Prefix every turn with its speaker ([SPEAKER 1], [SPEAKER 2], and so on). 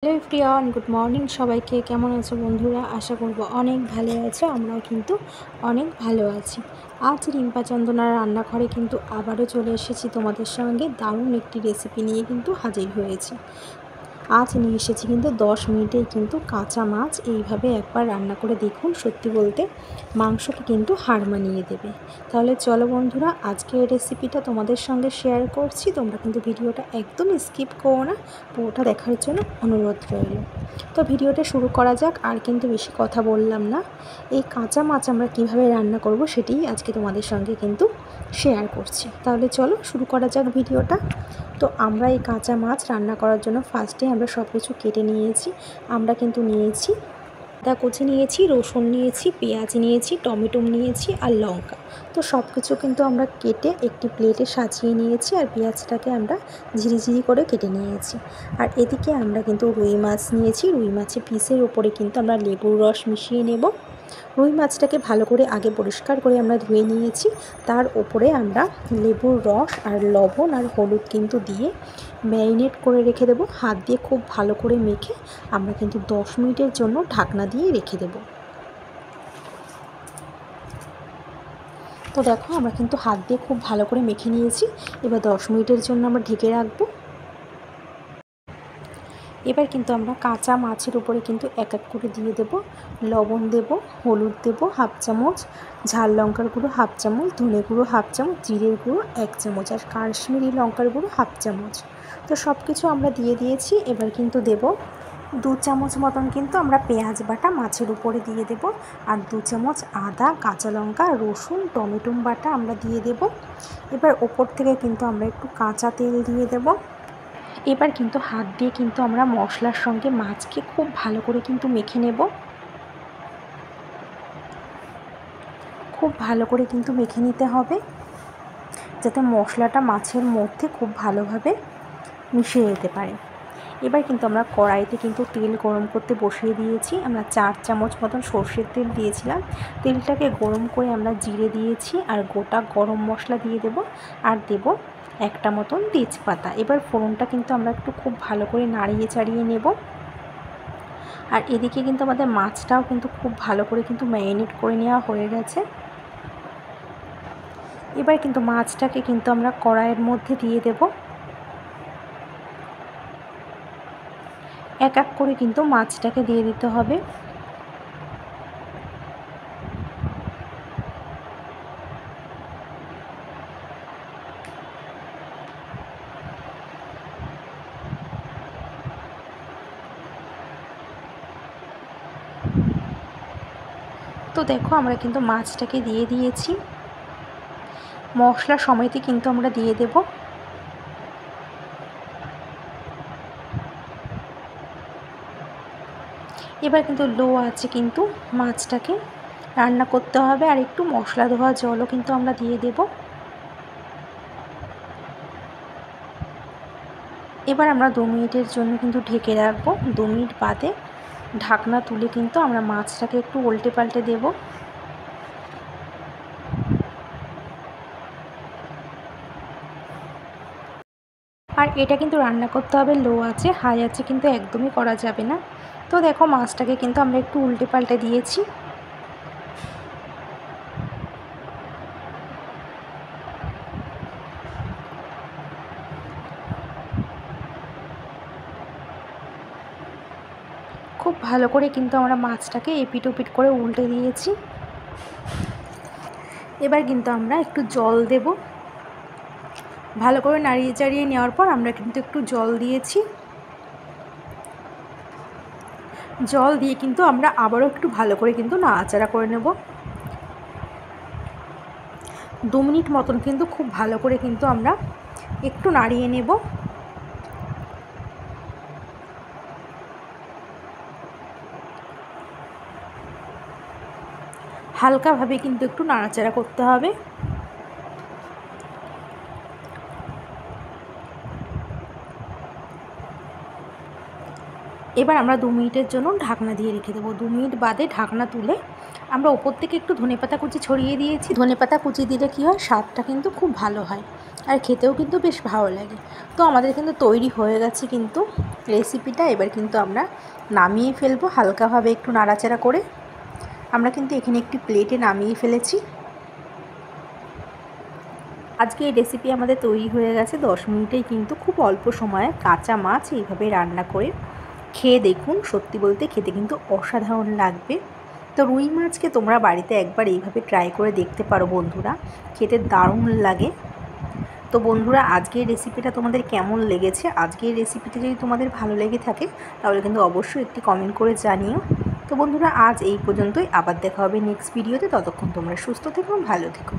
[SPEAKER 1] Hello everyone, good morning সবাইকে। কেমন আছো বন্ধুরা? আশা করব অনেক ভালো আছো। আমরাও কিন্তু অনেক ভালো আছি। আজ রিম্পা চন্দনার রান্নাঘরে কিন্তু আবারও চলে এসেছি তোমাদের সঙ্গে দারুণ একটি রেসিপি নিয়ে কিন্তু হাজির হয়েছি। আজ নিয়ে এসেছি কিন্তু 10 মিনিটেই কিন্তু কাঁচা মাছ এইভাবে একবার রান্না করে দেখুন, সত্যি বলতে মাংসকে কিন্তু হার মানিয়ে দেবে। তাহলে চলো বন্ধুরা, আজকে এই রেসিপিটা তোমাদের সঙ্গে শেয়ার করছি। তোমরা কিন্তু ভিডিওটা একদম স্কিপ করো না, পুরোটা দেখার জন্য অনুরোধ রইল। তো ভিডিওটা শুরু করা যাক। আর কিন্তু বেশি কথা বললাম না, এই কাঁচা মাছ আমরা কীভাবে রান্না করব সেটাই আজকে তোমাদের সঙ্গে কিন্তু শেয়ার করছি। তাহলে চলো শুরু করা যাক ভিডিওটা। তো আমরা এই কাঁচা মাছ রান্না করার জন্য ফার্স্টে আমরা সব কিছু কেটে নিয়েছি। আমরা কিন্তু নিয়েছি আদা কুচি, নিয়েছি রসুন, নিয়েছি পেঁয়াজ, নিয়েছি টমেটো, নিয়েছি আর লঙ্কা। তো সব কিছু কিন্তু আমরা কেটে একটি প্লেটে সাজিয়ে নিয়েছি। আর পেঁয়াজটাকে আমরা ঝিরিঝিরি করে কেটে নিয়েছি। আর এদিকে আমরা কিন্তু রুই মাছ নিয়েছি। রুই মাছের পিসের ওপরে কিন্তু আমরা লেবুর রস মিশিয়ে নেব। রুই মাছটাকে ভালো করে আগে পরিষ্কার করে আমরা ধুয়ে নিয়েছি। তার ওপরে আমরা লেবুর রস আর লবণ আর হলুদ কিন্তু দিয়ে ম্যারিনেট করে রেখে দেবো। হাত দিয়ে খুব ভালো করে মেখে আমরা কিন্তু 10 মিনিটের জন্য ঢাকনা দিয়ে রেখে দেব। তো দেখো, আমরা কিন্তু হাত দিয়ে খুব ভালো করে মেখে নিয়েছি। এবার 10 মিনিটের জন্য আমরা ঢেকে রাখবো। এবার কিন্তু আমরা কাঁচা মাছের উপরে কিন্তু এক এক করে দিয়ে দেব লবণ, দেব হলুদ, দেব হাফ চামচ, ঝাল লঙ্কার গুঁড়ো হাফ চামচ, ধনে গুঁড়ো হাফ চামচ, জিরের গুঁড়ো 1 চামচ আর কাশ্মীরি লঙ্কার গুঁড়ো হাফ চামচ। তো সব কিছু আমরা দিয়ে দিয়েছি। এবার কিন্তু দেব 2 চামচ মতন কিন্তু আমরা পেঁয়াজ বাটা মাছের উপরে দিয়ে দেব। আর 2 চামচ আদা, কাঁচা লঙ্কা, রসুন, টমেটো বাটা আমরা দিয়ে দেব। এবার ওপর থেকে কিন্তু আমরা একটু কাঁচা তেল দিয়ে দেব। এবার কিন্তু হাত দিয়ে কিন্তু আমরা মশলার সঙ্গে মাছকে খুব ভালো করে কিন্তু মেখে নেব। খুব ভালো করে কিন্তু মেখে নিতে হবে, যাতে মশলাটা মাছের মধ্যে খুব ভালোভাবে মিশে যেতে পারে। এবার কিন্তু আমরা কড়াইতে কিন্তু তেল গরম করতে বসিয়ে দিয়েছি। আমরা 4 চামচ মতন সর্ষের তেল দিয়েছিলাম। তেলটাকে গরম করে আমরা জিরে দিয়েছি আর গোটা গরম মশলা দিয়ে দেব। আর দেব একটা মতন তেজপাতা। এবার ফোড়নটা কিন্তু আমরা একটু খুব ভালো করে নাড়িয়ে চাড়িয়ে নেব। আর এদিকে কিন্তু আমাদের মাছটাও কিন্তু খুব ভালো করে কিন্তু ম্যারিনেট করে নেওয়া হয়ে গেছে। এবার কিন্তু মাছটাকে কিন্তু আমরা কড়াইয়ের মধ্যে দিয়ে দেব। এক এক করে কিন্তু মাছটাকে দিয়ে দিতে হবে। তো দেখো, আমরা কিন্তু মাছটাকে দিয়ে দিয়েছি। মশলা সমেত কিন্তু আমরা দিয়ে দেব। এবার কিন্তু লো আছে কিন্তু মাছটাকে রান্না করতে হবে। আর একটু মশলা ধোয়া জলও কিন্তু আমরা দিয়ে দেব। এবার আমরা 2 মিনিটের জন্য কিন্তু ঢেকে রাখবো। 2 মিনিট বাদে ঢাকনা তুলে কিন্তু আমরা মাছটাকে একটু উল্টে পাল্টে দেব। আর এটা কিন্তু রান্না করতে হবে লো আছে, হাই আছে কিন্তু একদমই করা যাবে না। তো দেখো, মাছটাকে কিন্তু আমরা একটু উল্টে পাল্টে দিয়েছি। খুব ভালো করে কিন্তু আমরা মাছটাকে এপিট ওপিট করে উল্টে দিয়েছি। এবার কিন্তু আমরা একটু জল দেব। ভালো করে নাড়িয়ে চাড়িয়ে নেওয়ার পর আমরা কিন্তু একটু জল দিয়েছি। জল দিয়ে কিন্তু আমরা আবারও একটু ভালো করে কিন্তু নাড়াচাড়া করে নেব। 2 মিনিট মতন কিন্তু খুব ভালো করে কিন্তু আমরা একটু নাড়িয়ে নেব। হালকাভাবে কিন্তু একটু নাড়াচাড়া করতে হবে। এবার আমরা 2 মিনিটের জন্য ঢাকনা দিয়ে রেখে দেবো। 2 মিনিট বাদে ঢাকনা তুলে আমরা ওপর থেকে একটু ধনেপাতা কুচি ছড়িয়ে দিয়েছি। ধনেপাতা কুচি দিলে কী হয়, স্বাদটা কিন্তু খুব ভালো হয় আর খেতেও কিন্তু বেশ ভালো লাগে। তো আমাদের কিন্তু তৈরি হয়ে গেছে কিন্তু রেসিপিটা। এবার কিন্তু আমরা নামিয়ে ফেলবো হালকাভাবে একটু নাড়াচাড়া করে। আমরা কিন্তু এখানে একটি প্লেটে নামিয়ে ফেলেছি। আজকে এই রেসিপি আমাদের তৈরি হয়ে গেছে 10 মিনিটেই, কিন্তু খুব অল্প সময়ে কাঁচা মাছ এইভাবে রান্না করে খেয়ে দেখুন। সত্যি বলতে খেতে কিন্তু অসাধারণ লাগবে। তো রুই মাছকে তোমরা বাড়িতে একবার এইভাবে ট্রাই করে দেখতে পারো বন্ধুরা, খেতে দারুণ লাগে। তো বন্ধুরা, আজকের রেসিপিটা তোমাদের কেমন লেগেছে? আজকের রেসিপিটা যদি তোমাদের ভালো লেগে থাকে তাহলে কিন্তু অবশ্যই একটি কমেন্ট করে জানিও। তো বন্ধুরা, আজ এই পর্যন্তই। আবার দেখা হবে নেক্সট ভিডিওতে। ততক্ষণ তোমরা সুস্থ থেকো, ভালো থেকো।